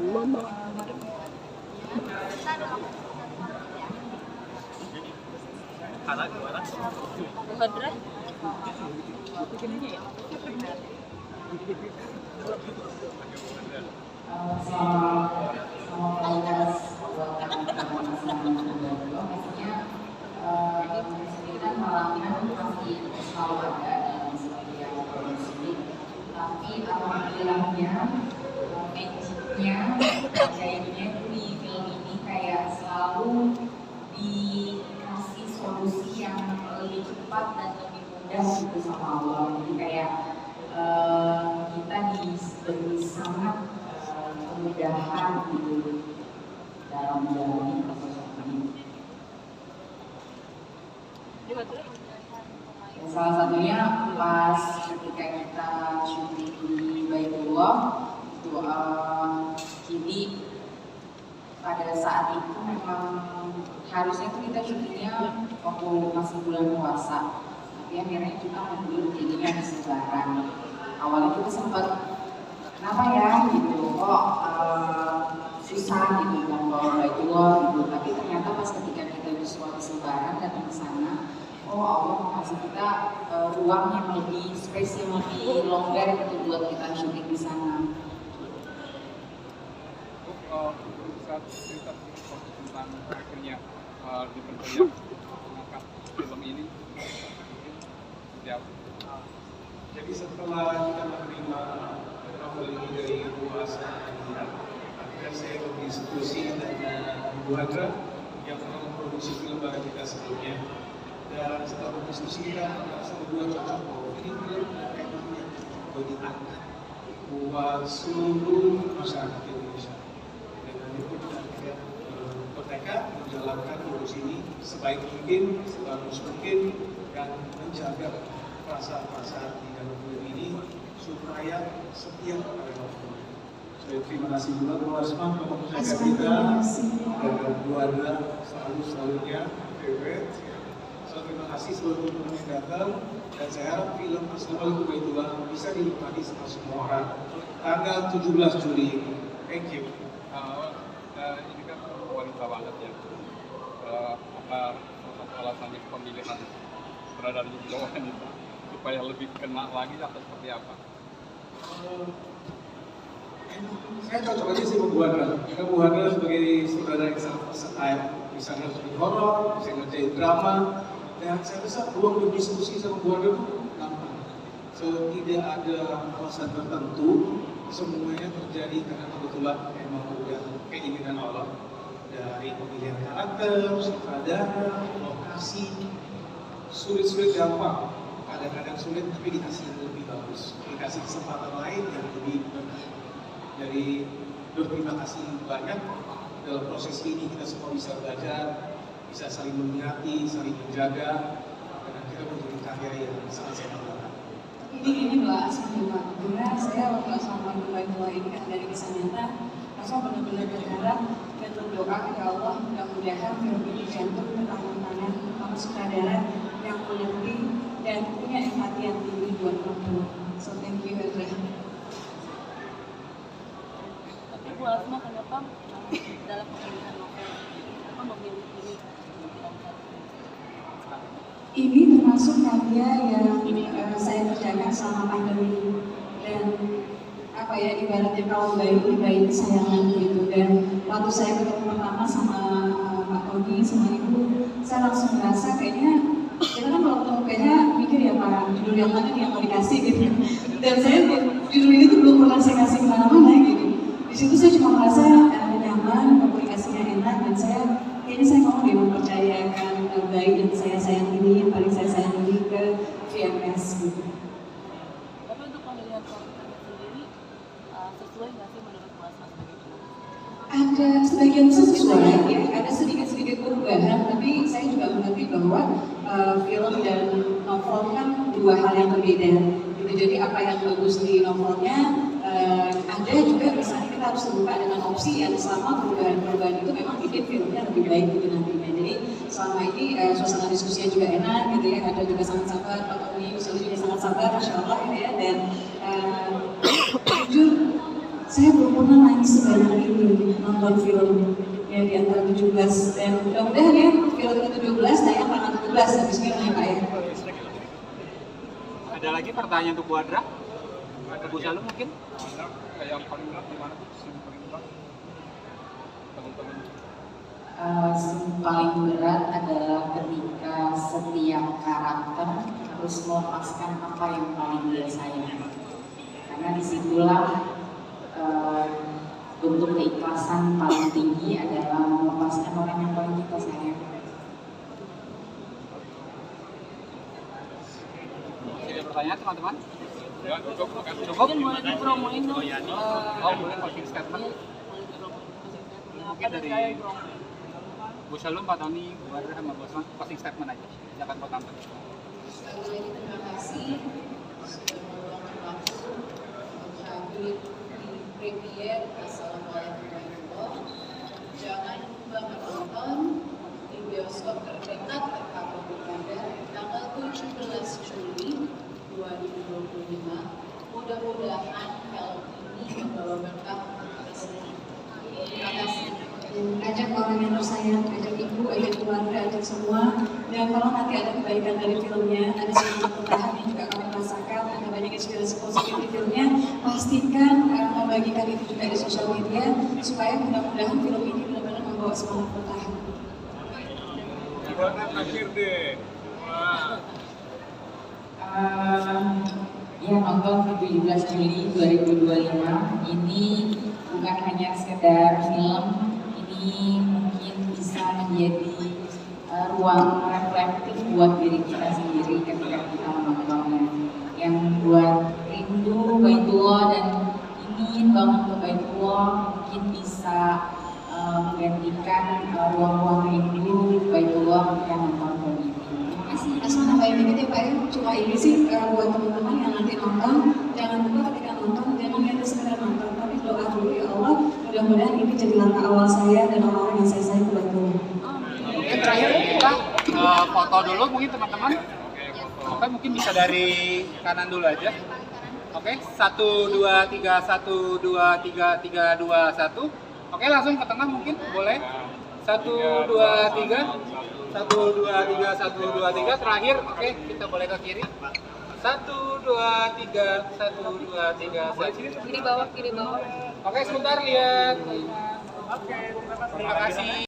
Hadra. Tapi alhamdulillahnya magicnya, ajaibnya itu di film ini kayak selalu dikasih solusi yang lebih cepat dan lebih mudah gitu sama Allah. Jadi kayak kita diberi sangat kemudahan gitu dalam menjalani proses ini. Salah satunya pas ketika kita syuting di Baitullah itu jadi pada saat itu memang harusnya tuh kita syutingnya waktu masih bulan puasa, tapi akhirnya kita mundur jadinya habis lebaran. Awalnya kita sempat kenapa ya gitu, kok susah gitu kan kalau Baitullah gitu, tapi ternyata pas ketika kita justru habis lebaran datang ke sana, oh Allah mau kasih kita ruang yang lebih, space yang lebih longgar gitu buat kita syuting di sana. Saat cerita tentang akhirnya dipercaya mengangkat film ini, jadi setelah kita menerima novel ini dari Bu Asma, akhirnya saya berdiskusi dengan Bu Hadra yang pernah memproduksi film bareng kita sebelumnya. Dan setelah berdiskusi kita merasa berdua cocok bahwa ini film temanya mau diangkat buat seluruh masyarakat Indonesia. Dengan itu kita akhirnya bertekad menjalankan produksi ini sebaik mungkin, sebagus mungkin, dan menjaga perasaan-perasaan di dalam film ini supaya setia kepada novel. Saya terima kasih juga Bu Asma untuk menjaga kita dan Bu Hadra selalunya favorite. Terima kasih seluruh teman yang datang, dan saya harap film Assalamualaikum Baitullah bisa dinikmati sama semua orang tanggal 17 Juli. Thank you. Ini kan wanita banget ya. Apa alasannya pemilihan berada di Jawa wanita supaya lebih kena lagi atau seperti apa? Saya cocok aja sih sama Bu Hadra, karena Bu Hadra sebagai sutradara yang sangat versatile, bisa ngerjain horor, bisa ngerjain drama. Dan saya rasa ruang berdiskusi sama Bu Hadra itu gampang. So, tidak ada alasan tertentu, semuanya terjadi karena kebetulan memang udah keinginan Allah. Dari pemilihan karakter, sutradara, lokasi, sulit-sulit gampang. Kadang-kadang sulit tapi dikasih yang lebih bagus, dikasih kesempatan lain yang lebih benar. Jadi berterima kasih banyak dalam proses ini kita semua bisa belajar, bisa saling menyingati, saling menjaga, dan kita menjadi karya yang sangat saya banggakan. Ini doa Asma juga, karena saya waktu Assalamualaikum Baitullah ini kan dari kisah nyata, Asma benar-benar berharap dan berdoa ya Allah mudah-mudahan film ini jatuh ke tangan-tangan para sutradara yang mengerti dan punya empati yang tinggi buat perempuan. So thank you Hadra. Tapi Bu Asma kenapa dalam pemilihan novel apa memilih ini? Ini termasuk karya yang saya kerjakan selama pandemi, dan apa ya, ibaratnya kalau bayi kesayangan gitu. Dan waktu saya ketemu pertama sama Pak Tony sama Ibu, saya langsung merasa kayaknya kita kan kalau ketemu kayaknya mikir ya Pak, judul yang mana nih yang mau dikasih gitu. Dan saya judul ini tuh belum pernah saya kasih kemana-mana gitu. Di situ saya cuma merasa nyaman, komunikasinya enak, dan saya kayaknya saya mau dia mempercayakan bayi yang saya sayang ini, yang paling saya sayang ini ke VMS gitu. Tapi untuk pemilihan karakternya sendiri sesuai nggak sih menurut Bu Asma sebagai penulis? Ada sebagian sesuai ya, ada sedikit-sedikit perubahan, tapi saya juga mengerti bahwa film dan novel kan dua hal yang berbeda. Gitu. Jadi apa yang bagus di novelnya ada juga misalnya kita harus terbuka dengan opsi yang selama perubahan-perubahan itu memang bikin filmnya lebih baik gitu nantinya. Jadi selama ini suasana diskusinya juga enak gitu ya, ada juga sangat sabar, Pak Tony juga sangat sabar, Masya Allah gitu ya. Dan jujur saya belum pernah nangis sebanyak ini nonton film ya di antara 17 dan mudah-mudahan ya film ke-17 tayang tanggal 17 habis ini ya Pak ya. Ada lagi pertanyaan untuk Bu Adra? Ke Bu Salu mungkin? Ada yang paling berat di mana tuh? Scene paling berat? Teman-teman. Scene paling berat adalah ketika setiap karakter harus melepaskan apa yang paling dia sayang. Karena disitulah bentuk keikhlasan paling tinggi adalah melepaskan orang yang paling kita sayang. Ada pertanyaan teman-teman? Ya, cukup. Makasih. Cukup? Mungkin boleh dipromoin dong. Oh, boleh closing statement. Mungkin dari Bu Salu, Pak Tony, Bu Adra, sama Bu Osman, closing statement aja. Silakan Pak Tony. Sekali lagi terima kasih sudah meluangkan waktu untuk hadir di premier Assalamualaikum warahmatullahi wabarakatuh. Jangan lupa menonton di bioskop terdekat terkabul pada tanggal 17 Juli 2025. Mudah-mudahan film ini membawa berkah untuk kita semua. Terima kasih. Ajak orang yang tersayang, ajak ibu, ajak keluarga, ajak semua. Dan kalau nanti ada kebaikan dari filmnya, ada sebuah pertahanan yang juga kamu rasakan, ada banyak inspirasi positif di filmnya, pastikan membagikan itu juga di sosial media supaya mudah-mudahan film ini benar-benar membawa semangat bertahan. Gimana akhir deh? Wah. Ya, nonton 17 Juli 2025 ini bukan hanya sekedar film, ini mungkin bisa menjadi ruang reflektif buat diri kita sendiri ketika kita menontonnya, yang buat rindu Baitullah dan ingin banget ke Baitullah mungkin bisa menggantikan ruang-ruang rindu Baitullah yang nonton film ini. Asal nambahin dikit ya Pak ya, cuma ini sih buat teman-teman yang nanti nonton, jangan lupa ketika nonton, jangan hanya sekedar nonton, tapi doa dulu ya Allah, mudah-mudahan ini jadi langkah awal saya dan orang-orang yang saya sayang kebetulan. Mungkin terakhir kita foto dulu mungkin teman-teman. Oke, mungkin bisa dari kanan dulu aja. Oke, 1, 2, 3, 1, 2, 3, 3, 2, 1. Oke, langsung ke tengah mungkin, boleh. 1, 2, 3. 1, 2, 3, 1, 2, 3. Terakhir, oke, kita boleh ke kiri. 1, 2, 3, 1, 2, 3. Kiri bawah, kiri bawah. Oke, sebentar lihat. Terima kasih.